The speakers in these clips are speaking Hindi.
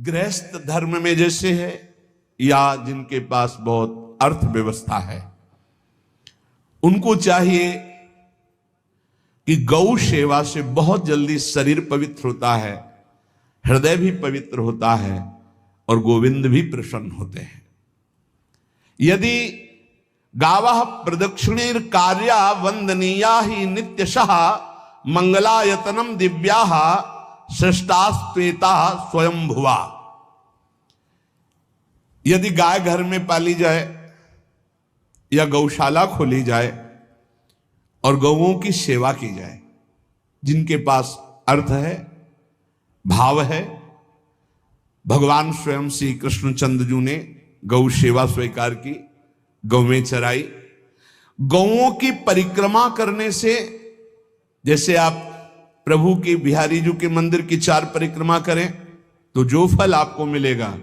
गृहस्थ धर्म में जैसे है या जिनके पास बहुत अर्थव्यवस्था है, उनको चाहिए कि गौ सेवा से बहुत जल्दी शरीर पवित्र होता है, हृदय भी पवित्र होता है और गोविंद भी प्रसन्न होते हैं। यदि गावः प्रदक्षिणेर कार्या वंदनीया ही नित्यशः मंगलायतनम दिव्याः श्रेष्ठास्त्वेता स्वयंभुवा। यदि गाय घर में पाली जाए या गौशाला खोली जाए और गौओं की सेवा की जाए, जिनके पास अर्थ है, भाव है, भगवान स्वयं श्री कृष्णचंद्र जी ने गौ सेवा स्वीकार की, गौवें चराई। गौओं की परिक्रमा करने से, जैसे आप प्रभु की बिहारी जी के मंदिर की 4 परिक्रमा करें तो जो फल आपको मिलेगा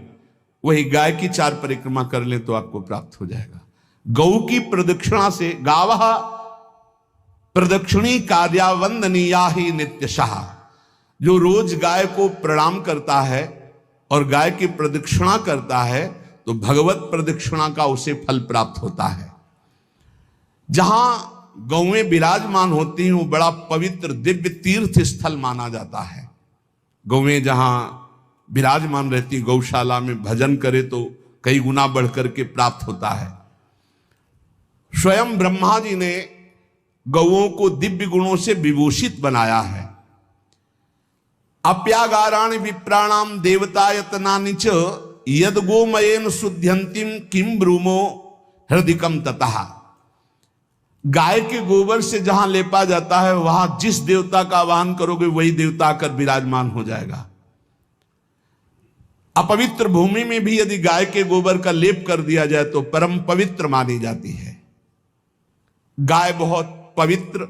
वही गाय की 4 परिक्रमा कर ले तो आपको प्राप्त हो जाएगा। गौ की प्रदक्षिणा से, गावः प्रदक्षिणी कार्या वंदनीया ही नित्यशः, जो रोज गाय को प्रणाम करता है और गाय की प्रदक्षिणा करता है तो भगवत प्रदक्षिणा का उसे फल प्राप्त होता है। जहां गौएं विराजमान होती हैं वो बड़ा पवित्र दिव्य तीर्थ स्थल माना जाता है। गौएं जहां विराजमान रहती, गौशाला में भजन करे तो कई गुना बढ़कर के प्राप्त होता है। स्वयं ब्रह्मा जी ने गौओं को दिव्य गुणों से विभूषित बनाया है। अप्यागाराणि विप्राणाम देवतायतनानि च यद गोमयेन शुद्ध्यंतिम किम ब्रूमो हृदिकम ततः। गाय के गोबर से जहां लेपा जाता है वहां जिस देवता का आवाहन करोगे वही देवता आकर विराजमान हो जाएगा। अपवित्र भूमि में भी यदि गाय के गोबर का लेप कर दिया जाए तो परम पवित्र मानी जाती है। गाय बहुत पवित्र,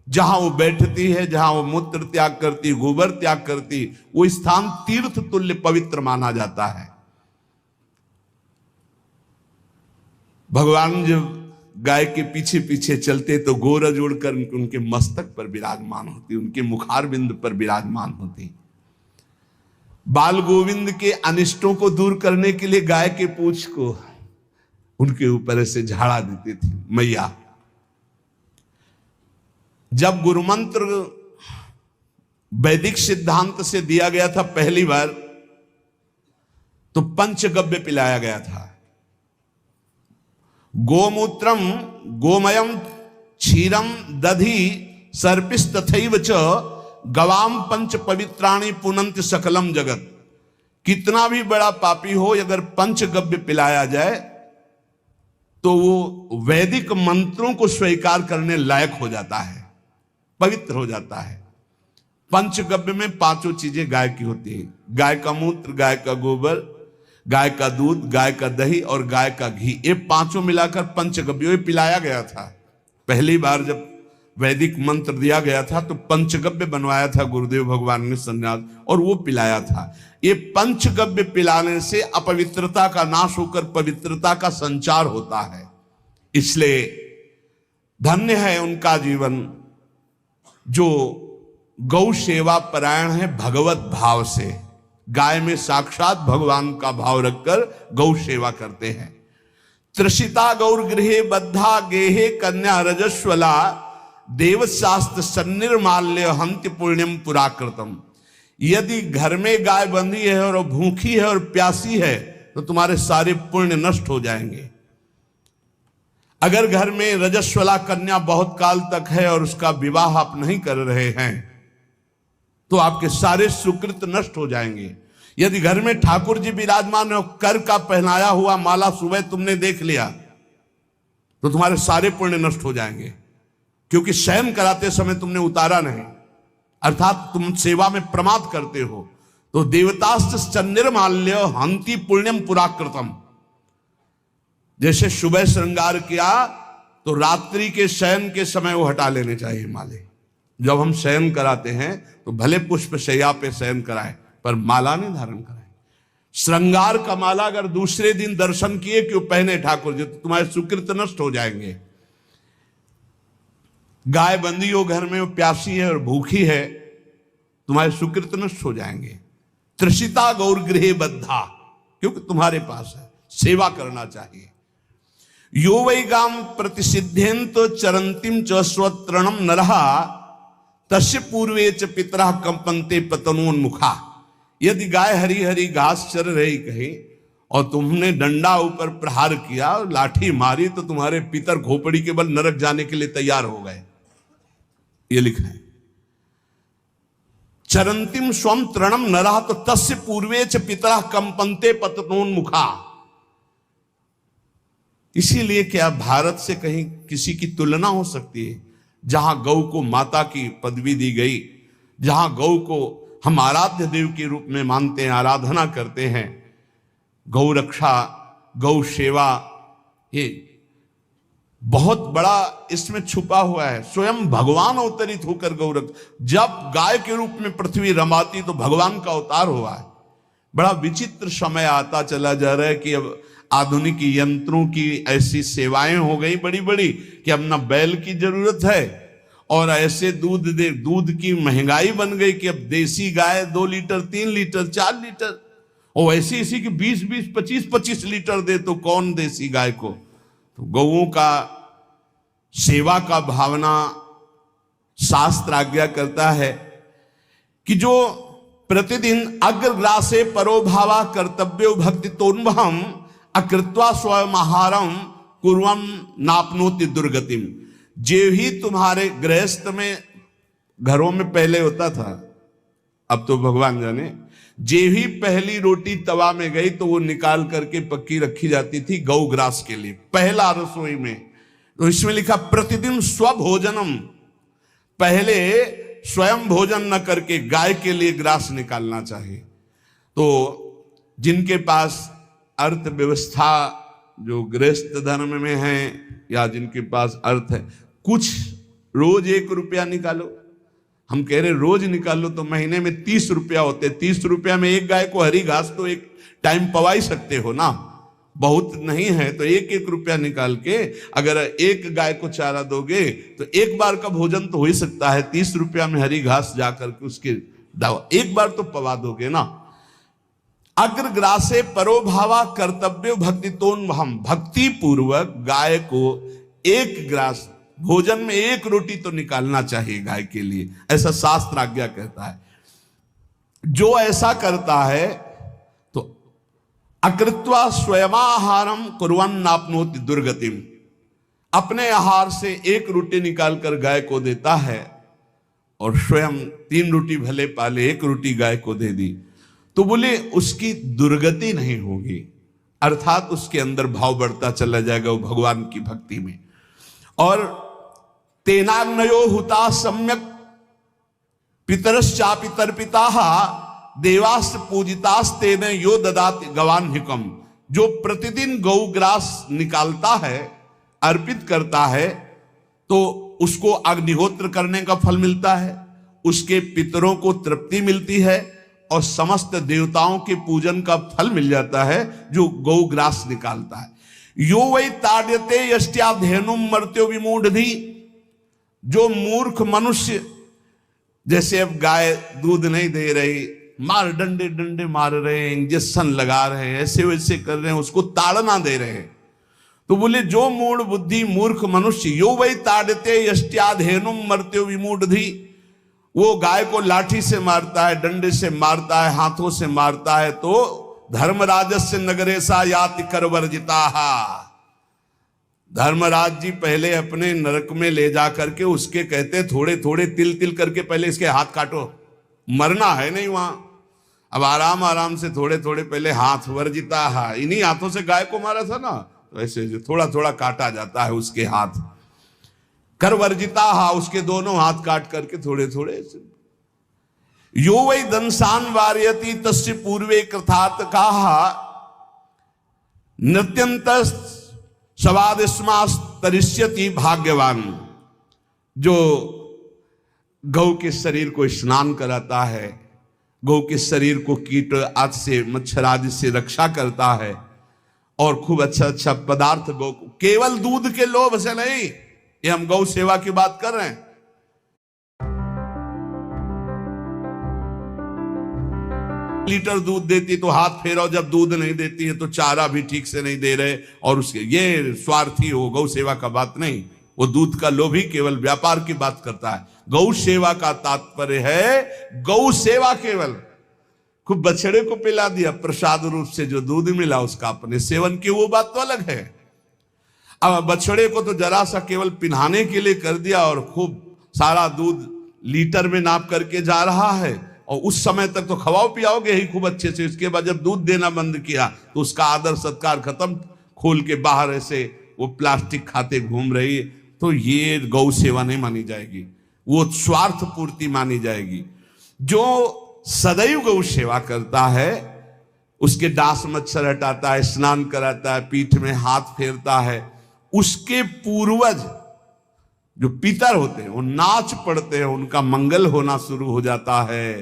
जहां वो बैठती है, जहां वो मूत्र त्याग करती, गोबर त्याग करती, वो स्थान तीर्थ तुल्य पवित्र माना जाता है। भगवान जब गाय के पीछे पीछे चलते तो गोरज उड़कर उनके मस्तक पर विराजमान होती, उनके मुखार बिंद पर विराजमान होती। बाल गोविंद के अनिष्टों को दूर करने के लिए गाय के पूंछ को उनके ऊपर से झाड़ा देती थी मैया। जब गुरुमंत्र वैदिक सिद्धांत से दिया गया था पहली बार तो पंचगव्य पिलाया गया था। गोमूत्रम गोमयम क्षीरम दधि सर्पिस तथैव च गवाम पंच पवित्राणि पुनंत सकलम जगत। कितना भी बड़ा पापी हो, अगर पंचगव्य पिलाया जाए तो वो वैदिक मंत्रों को स्वीकार करने लायक हो जाता है, पवित्र हो जाता है। पंचगव्य में 5 चीजें गाय की होती है। गाय का मूत्र, गाय का गोबर, गाय का दूध, गाय का दही और गाय का घी, ये 5 मिलाकर पंचगव्य पिलाया गया था। पहली बार जब वैदिक मंत्र दिया गया था तो पंचगव्य बनवाया था गुरुदेव भगवान ने संन्यास, और वो पिलाया था। ये पंचगव्य पिलाने से अपवित्रता का नाश होकर पवित्रता का संचार होता है। इसलिए धन्य है उनका जीवन जो गौ सेवा परायण है भगवत भाव से। गाय में साक्षात भगवान का भाव रखकर गौ सेवा करते हैं। त्रसिता गौर गृहे बद्धा गेहे कन्या रजस्वला देवशास्त्र सन्निर्माल्य हंति पुण्यम पुराकृतम। यदि घर में गाय बंधी है और भूखी है और प्यासी है तो तुम्हारे सारे पुण्य नष्ट हो जाएंगे। अगर घर में रजस्वला कन्या बहुत काल तक है और उसका विवाह आप नहीं कर रहे हैं तो आपके सारे सुकृत नष्ट हो जाएंगे। यदि घर में ठाकुर जी विराजमान हो, कर का पहनाया हुआ माला सुबह तुमने देख लिया तो तुम्हारे सारे पुण्य नष्ट हो जाएंगे, क्योंकि शयन कराते समय तुमने उतारा नहीं, अर्थात तुम सेवा में प्रमाद करते हो। तो देवतास्त्र सन्निर्माल्य हंति पुण्यम पुराकृतम। जैसे सुबह श्रृंगार किया तो रात्रि के शयन के समय वो हटा लेने चाहिए माले। जब हम शयन कराते हैं तो भले पुष्प शैया पे शयन कराएं पर माला नहीं धारण कराएं। श्रृंगार का माला अगर दूसरे दिन दर्शन किए क्यों पहने ठाकुर जी तो तुम्हारे सुकृत नष्ट हो जाएंगे। गाय बंदी हो घर में, वो प्यासी है और भूखी है, तुम्हारे सुकृत नष्ट हो जाएंगे। तृषिता गौर गृहे बद्धा, क्योंकि तुम्हारे पास है, सेवा करना चाहिए। यो वै गाम प्रतिसिद्धेन्त चरंतिम च स्वतरणम नरः तस्य पूर्वे च पितरः कंपन्ते पतनोन्मुखा। यदि गाय हरी हरी घास चर रही कहीं और तुमने डंडा ऊपर प्रहार किया, लाठी मारी, तो तुम्हारे पितर खोपड़ी के बल नरक जाने के लिए तैयार हो गए। ये लिखा है चरंतिम स्वम तृणम नरः तो तस्य पूर्वे च पितरः कंपन्ते पतनोन्मुखा। इसीलिए क्या भारत से कहीं किसी की तुलना हो सकती है, जहां गौ को माता की पदवी दी गई, जहां गौ को हम आराध्य देव के रूप में मानते हैं, आराधना करते हैं। गौ रक्षा, गौ सेवा, ये बहुत बड़ा इसमें छुपा हुआ है। स्वयं भगवान अवतरित होकर गौ रक्षा, जब गाय के रूप में पृथ्वी रमाती तो भगवान का अवतार हुआ है। बड़ा विचित्र समय आता चला जा रहा है कि अब आधुनिक यंत्रों की ऐसी सेवाएं हो गई बड़ी बड़ी कि अब ना बैल की जरूरत है, और ऐसे दूध की महंगाई बन गई कि अब देसी गाय 2 लीटर 3 लीटर 4 लीटर, और ऐसी इसी की 20-20 25-25 लीटर दे तो कौन देसी गाय को। तो गौओं का सेवा का भावना शास्त्र आज्ञा करता है कि जो प्रतिदिन अग्रग्रासे परोभावा कर्तव्यो भक्ति तोन्वहम अकृत्वा स्वयं आहारम कुर्वम नापनोति दुर्गतिम। जे ही तुम्हारे गृहस्थ में घरों में पहले होता था, अब तो भगवान जाने, जे ही पहली रोटी तवा में गई तो वो निकाल करके पक्की रखी जाती थी गौ ग्रास के लिए, पहला रसोई में। तो इसमें लिखा प्रतिदिन स्वभोजनम, पहले स्वयं भोजन न करके गाय के लिए ग्रास निकालना चाहिए। तो जिनके पास अर्थव्यवस्था जो गृहस्थ धर्म में है या जिनके पास अर्थ है, कुछ रोज 1 रुपया निकालो। हम कह रहे रोज निकालो तो महीने में 30 रुपया होते, 30 रुपया में एक गाय को हरी घास तो एक टाइम पवा ही सकते हो ना, बहुत नहीं है तो 1-1 रुपया निकाल के अगर एक गाय को चारा दोगे तो एक बार का भोजन तो हो ही सकता है। 30 रुपया में हरी घास जाकर के उसके दावा एक बार तो पवा दोगे ना। अग्रग्रासे परोभावा कर्तव्य भक्ति तोन्वहम, भक्ति पूर्वक गाय को 1 ग्रास भोजन में 1 रोटी तो निकालना चाहिए गाय के लिए, ऐसा शास्त्र आज्ञा कहता है। जो ऐसा करता है तो अकृत्वा स्वयमाहारम कुर्वन् नाप्नोति दुर्गतिम, अपने आहार से 1 रोटी निकालकर गाय को देता है और स्वयं 3 रोटी भले पाले 1 रोटी गाय को दे दी, तो बोले उसकी दुर्गति नहीं होगी, अर्थात उसके अंदर भाव बढ़ता चला जाएगा वो भगवान की भक्ति में। और तेनाग्नयो हुता सम्यक पितरश्चापि तर्पिताः देवास्त पूजितास्तेन यो ददाति गवान्हिकम। जो प्रतिदिन गौग्रास निकालता है, अर्पित करता है, तो उसको अग्निहोत्र करने का फल मिलता है, उसके पितरों को तृप्ति मिलती है और समस्त देवताओं के पूजन का फल मिल जाता है जो गौग्रास निकालता है। यो वै ताड्यते यष्ट्याधेनुम मर्त्यो विमूढ़धि, जो मूर्ख मनुष्य, जैसे अब गाय दूध नहीं दे रही, मार डंडे डंडे मार रहे हैं, इंजेक्शन लगा रहे हैं, ऐसे वैसे कर रहे हैं, उसको ताड़ना दे रहे हैं, तो बोले जो मूढ़ बुद्धि मूर्ख मनुष्य, यो वै ताड्यते यष्ट्याधेनुम मर्त्यो विमूढ़धि, वो गाय को लाठी से मारता है, डंडे से मारता है, हाथों से मारता है, तो धर्मराजस्य नगरेशा याति करवर्जिताः। धर्मराज जी पहले अपने नरक में ले जा करके उसके कहते थोड़े थोड़े तिल तिल करके पहले इसके हाथ काटो, मरना है नहीं वहां, अब आराम आराम से थोड़े थोड़े पहले हाथ वर्जिताः, इन्हीं हाथों से गाय को मारा था ना, तो ऐसे थोड़ा थोड़ा काटा जाता है उसके हाथ। करवर्जिताः, उसके दोनों हाथ काट करके थोड़े थोड़े। यो वै दंसान वारयति तस्य पूर्वे कृतार्थकाः नृत्यंत सवादिस्मास्तरिष्यति भाग्यवान। जो गौ के शरीर को स्नान कराता है, गौ के शरीर को कीट आदि से मच्छर आदि से रक्षा करता है और खूब अच्छा अच्छा पदार्थ गौ को, केवल दूध के लोभ से नहीं, ये हम गौ सेवा की बात कर रहे हैं। लीटर दूध देती तो हाथ फेरो, जब दूध नहीं देती है तो चारा भी ठीक से नहीं दे रहे, और उसके ये स्वार्थी हो, गौ सेवा का बात नहीं। वो दूध का लोभी केवल व्यापार की बात करता है। गौ सेवा का तात्पर्य है गौ सेवा केवल। खूब बछड़े को पिला दिया प्रसाद रूप से, जो दूध मिला उसका अपने सेवन की, वो बात तो अलग है। अब बछड़े को तो जरा सा केवल पिन्हाने के लिए कर दिया और खूब सारा दूध लीटर में नाप करके जा रहा है, और उस समय तक तो खवाओ पियाओगे ही खूब अच्छे से। इसके बाद जब दूध देना बंद किया तो उसका आदर सत्कार खत्म, खोल के बाहर ऐसे वो प्लास्टिक खाते घूम रही है, तो ये गौ सेवा नहीं मानी जाएगी, वो स्वार्थ पूर्ति मानी जाएगी। जो सदैव गौ सेवा करता है, उसके डांस मच्छर हटाता है, स्नान कराता है, पीठ में हाथ फेरता है, उसके पूर्वज जो पितर होते हैं वो नाच पड़ते हैं, उनका मंगल होना शुरू हो जाता है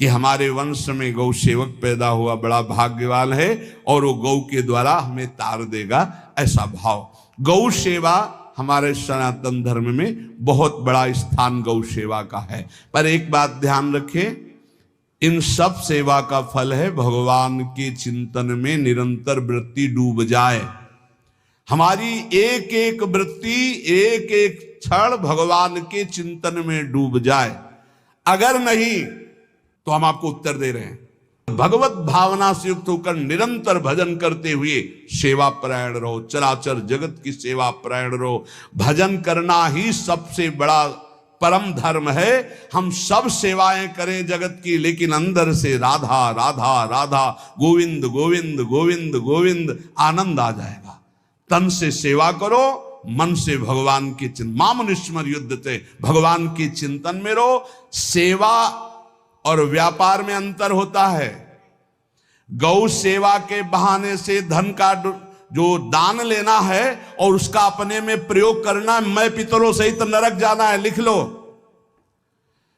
कि हमारे वंश में गौ सेवक पैदा हुआ, बड़ा भाग्यवान है, और वो गौ के द्वारा हमें तार देगा, ऐसा भाव। गौ सेवा हमारे सनातन धर्म में बहुत बड़ा स्थान गौ सेवा का है। पर एक बात ध्यान रखें, इन सब सेवा का फल है भगवान के चिंतन में निरंतर वृत्ति डूब जाए। हमारी एक एक वृत्ति, एक एक क्षण भगवान के चिंतन में डूब जाए। अगर नहीं तो हम आपको उत्तर दे रहे हैं, भगवत भावना से युक्त होकर निरंतर भजन करते हुए सेवा परायण रहो, चराचर जगत की सेवा परायण रहो। भजन करना ही सबसे बड़ा परम धर्म है। हम सब सेवाएं करें जगत की, लेकिन अंदर से राधा राधा राधा, गोविंद गोविंद गोविंद गोविंद, आनंद आ जाएगा। तन से सेवा करो, मन से भगवान के चिंतन, मामनुष्मर युद्ध से भगवान के चिंतन में रहो। सेवा और व्यापार में अंतर होता है। गौ सेवा के बहाने से धन का जो दान लेना है और उसका अपने में प्रयोग करना, मैं पितरों सहित नरक जाना है, लिख लो।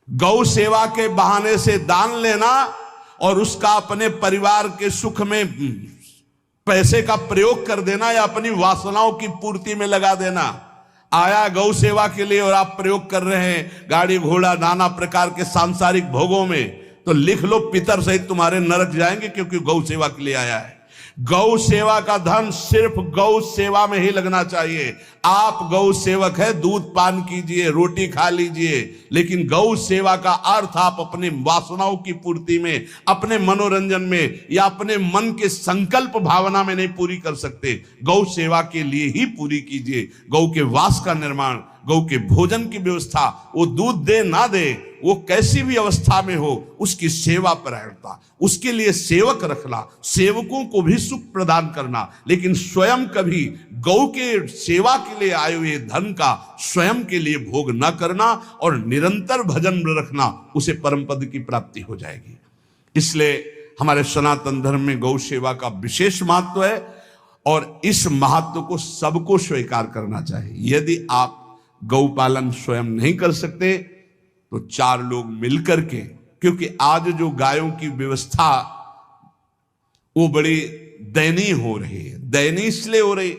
गौ सेवा के बहाने से दान लेना और उसका अपने परिवार के सुख में पैसे का प्रयोग कर देना या अपनी वासनाओं की पूर्ति में लगा देना। आया गौ सेवा के लिए और आप प्रयोग कर रहे हैं गाड़ी घोड़ा नाना प्रकार के सांसारिक भोगों में, तो लिख लो पितर सहित तुम्हारे नरक जाएंगे, क्योंकि गौ सेवा के लिए आया है। गौ सेवा का धन सिर्फ गौ सेवा में ही लगना चाहिए। आप गौ सेवक है, दूध पान कीजिए, रोटी खा लीजिए, लेकिन गौ सेवा का अर्थ आप अपने वासनाओं की पूर्ति में, अपने मनोरंजन में या अपने मन के संकल्प भावना में नहीं पूरी कर सकते। गौ सेवा के लिए ही पूरी कीजिए। गौ के वास का निर्माण, गौ के भोजन की व्यवस्था, वो दूध दे ना दे, वो कैसी भी अवस्था में हो, उसकी सेवा परायणता, उसके लिए सेवक रखना, सेवकों को भी सुख प्रदान करना, लेकिन स्वयं कभी गौ के सेवा के लिए आए हुए धन का स्वयं के लिए भोग न करना और निरंतर भजन रखना, उसे परम पद की प्राप्ति हो जाएगी। इसलिए हमारे सनातन धर्म में गौ सेवा का विशेष महत्व है और इस महत्व को सबको स्वीकार करना चाहिए। यदि आप गौ पालन स्वयं नहीं कर सकते तो 4 लोग मिलकर के, क्योंकि आज जो गायों की व्यवस्था वो बड़ी दयनीय हो रही है। दयनीय इसलिए हो रही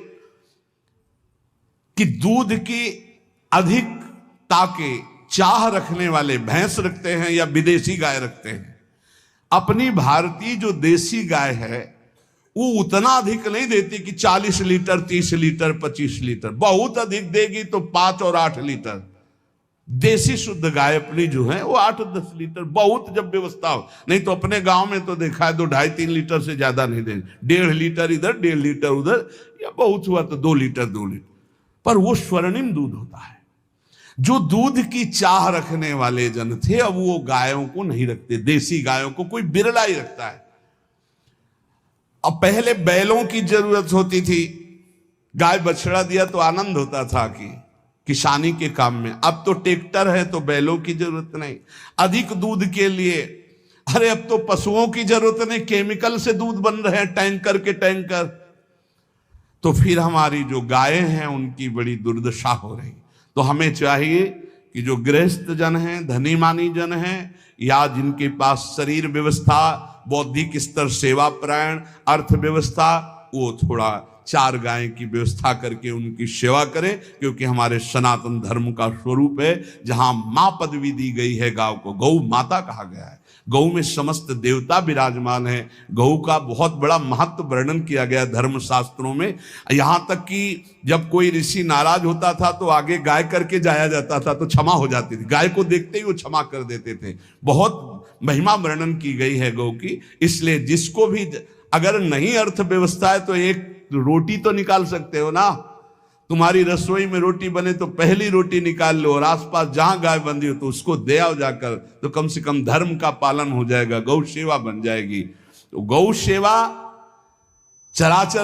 कि दूध की अधिकता के चाह रखने वाले भैंस रखते हैं या विदेशी गाय रखते हैं। अपनी भारतीय जो देसी गाय है वो उतना अधिक नहीं देती कि 40 लीटर 30 लीटर 25 लीटर, बहुत अधिक देगी तो 5 और 8 लीटर। देसी शुद्ध गाय अपनी जो है वो 8-10 लीटर, बहुत जब व्यवस्था हो। नहीं तो अपने गांव में तो देखा है 2-2.5-3 लीटर से ज्यादा नहीं देंगे, 1.5 लीटर इधर 1.5 लीटर उधर, या बहुत हुआ तो 2 लीटर 2 लीटर, पर वो स्वर्णिम दूध होता है। जो दूध की चाह रखने वाले जन थे अब वो गायों को नहीं रखते, देसी गायों को कोई बिरला ही रखता है। अब पहले बैलों की जरूरत होती थी, गाय बछड़ा दिया तो आनंद होता था कि किसानी के काम में। अब तो ट्रैक्टर है तो बैलों की जरूरत नहीं। अधिक दूध के लिए अरे अब तो पशुओं की जरूरत नहीं, केमिकल से दूध बन रहे हैं, टैंकर के टैंकर। तो फिर हमारी जो गायें हैं उनकी बड़ी दुर्दशा हो रही। तो हमें चाहिए कि जो गृहस्थ जन हैं, धनी मानी जन हैं, या जिनके पास शरीर व्यवस्था, बौद्धिक स्तर सेवा परायण, अर्थव्यवस्था, वो थोड़ा 4 गाय की व्यवस्था करके उनकी सेवा करें, क्योंकि हमारे सनातन धर्म का स्वरूप है जहां मां पदवी दी गई है गांव को, गौ माता कहा गया है। गौ में समस्त देवता विराजमान है। गौ का बहुत बड़ा महत्व वर्णन किया गया धर्म शास्त्रों में। यहां तक कि जब कोई ऋषि नाराज होता था तो आगे गाय करके जाया जाता था तो क्षमा हो जाती थी, गाय को देखते ही वो क्षमा कर देते थे। बहुत महिमा वर्णन की गई है गौ की। इसलिए जिसको भी अगर नहीं अर्थव्यवस्था है तो एक रोटी तो निकाल सकते हो ना। तुम्हारी रसोई में रोटी बने तो पहली रोटी निकाल लो, और आसपास जहां गाय बंधी हो तो उसको दे आओ जाकर, तो कम से कम धर्म का पालन हो जाएगा, गौ सेवा बन जाएगी। तो गौ सेवा चराचर